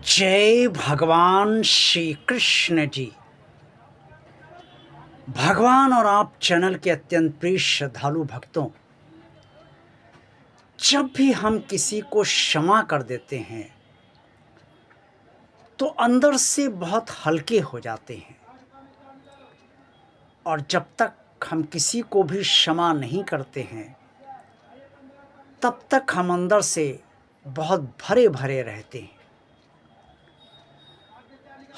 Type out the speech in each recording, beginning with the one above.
जय भगवान श्री कृष्ण जी। भगवान और आप चैनल के अत्यंत प्रिय श्रद्धालु भक्तों, जब भी हम किसी को क्षमा कर देते हैं तो अंदर से बहुत हल्के हो जाते हैं, और जब तक हम किसी को भी क्षमा नहीं करते हैं तब तक हम अंदर से बहुत भरे भरे रहते हैं।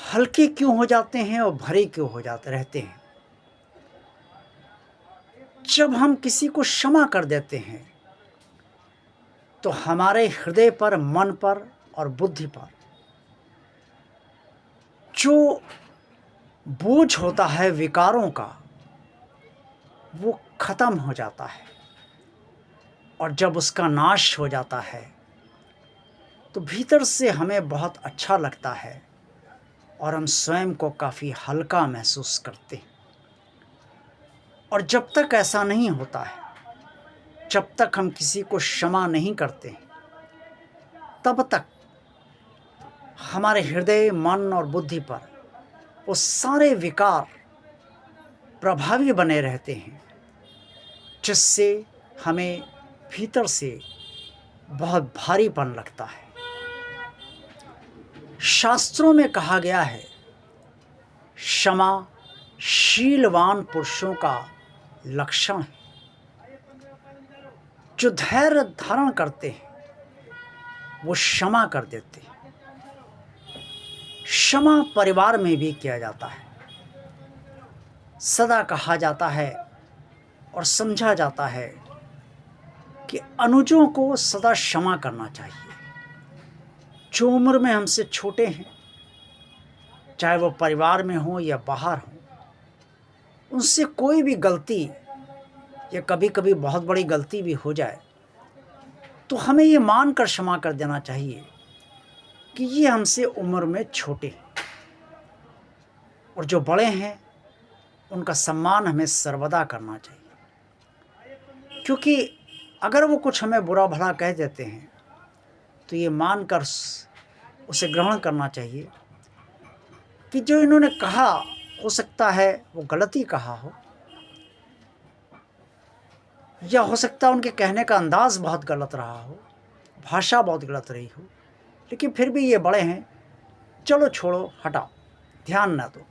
हल्के क्यों हो जाते हैं और भरे क्यों हो जाते रहते हैं? जब हम किसी को क्षमा कर देते हैं तो हमारे हृदय पर, मन पर और बुद्धि पर जो बोझ होता है विकारों का, वो खत्म हो जाता है। और जब उसका नाश हो जाता है तो भीतर से हमें बहुत अच्छा लगता है और हम स्वयं को काफ़ी हल्का महसूस करते हैं। और जब तक ऐसा नहीं होता है, जब तक हम किसी को क्षमा नहीं करते, तब तक हमारे हृदय, मन और बुद्धि पर वो सारे विकार प्रभावी बने रहते हैं, जिससे हमें भीतर से बहुत भारीपन लगता है। शास्त्रों में कहा गया है, क्षमा शीलवान पुरुषों का लक्षण है। जो धैर्य धारण करते हैं वो क्षमा कर देते हैं। क्षमा परिवार में भी किया जाता है। सदा कहा जाता है और समझा जाता है कि अनुजों को सदा क्षमा करना चाहिए। जो उम्र में हमसे छोटे हैं, चाहे वो परिवार में हो या बाहर हो, उनसे कोई भी गलती या कभी कभी बहुत बड़ी गलती भी हो जाए तो हमें ये मानकर क्षमा कर देना चाहिए कि ये हमसे उम्र में छोटे हैं, और जो बड़े हैं उनका सम्मान हमें सर्वदा करना चाहिए। क्योंकि अगर वो कुछ हमें बुरा भला कह देते हैं तो ये मानकर उसे ग्रहण करना चाहिए कि जो इन्होंने कहा, हो सकता है वो गलती कहा हो, या हो सकता है उनके कहने का अंदाज़ बहुत गलत रहा हो, भाषा बहुत गलत रही हो, लेकिन फिर भी ये बड़े हैं, चलो छोड़ो, हटाओ, ध्यान ना दो।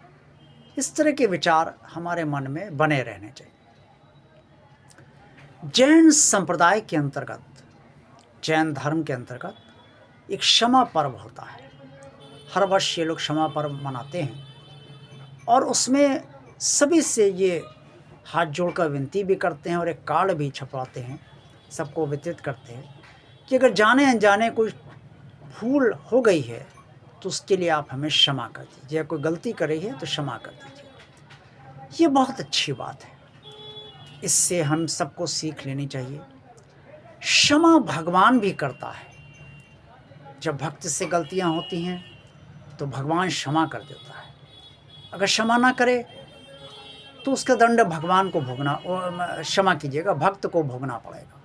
इस तरह के विचार हमारे मन में बने रहने चाहिए। जैन संप्रदाय के अंतर्गत, जैन धर्म के अंतर्गत एक क्षमा पर्व होता है। हर वर्ष ये लोग क्षमा पर्व मनाते हैं, और उसमें सभी से ये हाथ जोड़कर विनती भी करते हैं और एक कार्ड भी छपवाते हैं, सबको वितरित करते हैं कि अगर जाने अनजाने कोई भूल हो गई है तो उसके लिए आप हमें क्षमा कर दीजिए, कोई गलती करी है तो क्षमा कर दीजिए। ये बहुत अच्छी बात है, इससे हम सबको सीख लेनी चाहिए। क्षमा भगवान भी करता है। जब भक्त से गलतियां होती हैं तो भगवान क्षमा कर देता है। अगर क्षमा ना करे तो उसका दंड भगवान को भोगना, क्षमा कीजिएगा, भक्त को भोगना पड़ेगा।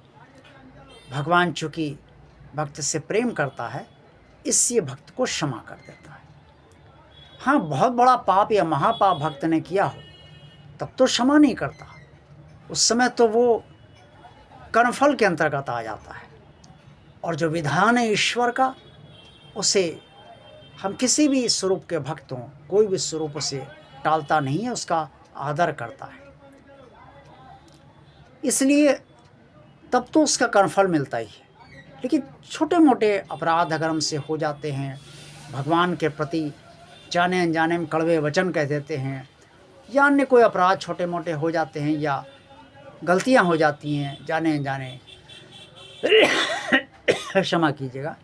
भगवान चूँकि भक्त से प्रेम करता है, इसलिए भक्त को क्षमा कर देता है। हाँ, बहुत बड़ा पाप या महापाप भक्त ने किया हो तब तो क्षमा नहीं करता, उस समय तो वो कर्मफल के अंतर्गत आ जाता है। और जो विधान है ईश्वर का, उसे हम किसी भी स्वरूप के भक्त हों, कोई भी स्वरूप उसे टालता नहीं है, उसका आदर करता है। इसलिए तब तो उसका कर्मफल मिलता ही है। लेकिन छोटे मोटे अपराध अगर हमसे हो जाते हैं, भगवान के प्रति जाने अनजाने में कड़वे वचन कह देते हैं, या अन्य कोई अपराध छोटे मोटे हो जाते हैं, या गलतियां हो जाती हैं जाने अनजाने, क्षमा कीजिएगा,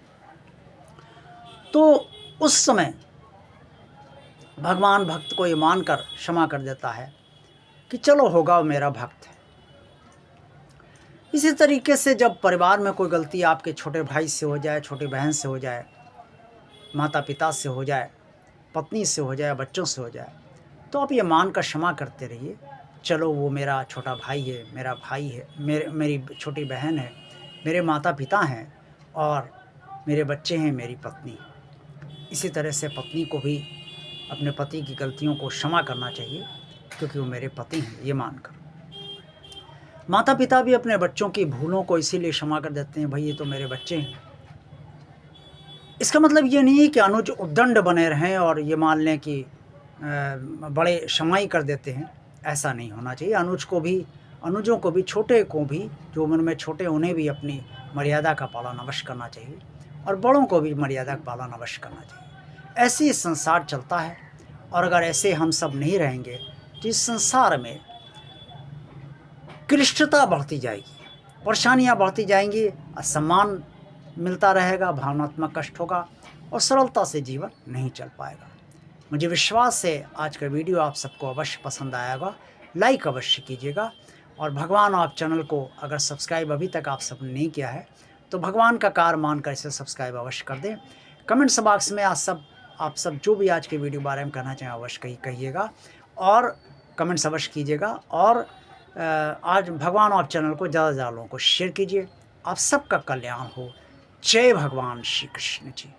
तो उस समय भगवान भक्त को ये मानकर क्षमा कर देता है कि चलो होगा, वो मेरा भक्त है। इसी तरीके से जब परिवार में कोई गलती आपके छोटे भाई से हो जाए, छोटी बहन से हो जाए, माता पिता से हो जाए, पत्नी से हो जाए, बच्चों से हो जाए, तो आप ये मानकर क्षमा करते रहिए, चलो वो मेरा छोटा भाई है, मेरा भाई है, मेरी छोटी बहन है, मेरे माता पिता हैं, और मेरे बच्चे हैं, मेरी पत्नी है। इसी तरह से पत्नी को भी अपने पति की गलतियों को क्षमा करना चाहिए, क्योंकि वो मेरे पति हैं ये मानकर। माता पिता भी अपने बच्चों की भूलों को इसीलिए क्षमा कर देते हैं, भाई ये तो मेरे बच्चे हैं। इसका मतलब ये नहीं है कि अनुज उद्दंड बने रहें और ये मान लें कि बड़े क्षमाई कर देते हैं, ऐसा नहीं होना चाहिए। अनुजों को भी, छोटे को भी, जो उम्र में छोटे, उन्हें भी अपनी मर्यादा का पालन अवश्य करना चाहिए और बड़ों को भी मर्यादा का पालन अवश्य करना चाहिए। ऐसे ही संसार चलता है और अगर ऐसे हम सब नहीं रहेंगे तो इस संसार में क्लिष्टता बढ़ती जाएगी, परेशानियाँ बढ़ती जाएंगी, असम्मान मिलता रहेगा, भावनात्मक कष्ट होगा और सरलता से जीवन नहीं चल पाएगा। मुझे विश्वास है आज का वीडियो आप सबको अवश्य पसंद आया होगा। लाइक अवश्य कीजिएगा और भगवान आप चैनल को अगर सब्सक्राइब अभी तक आप सबने नहीं किया है तो भगवान का कार्य मानकर इसे सब्सक्राइब अवश्य कर दें। कमेंट्स बॉक्स में आप सब जो भी आज के वीडियो बारे में कहना चाहें अवश्य कहिएगा और कमेंट्स अवश्य कीजिएगा। और आज भगवान आप चैनल को ज़्यादा से ज़्यादा लोगों को शेयर कीजिए। आप सबका कल्याण हो। जय भगवान श्री कृष्ण जी।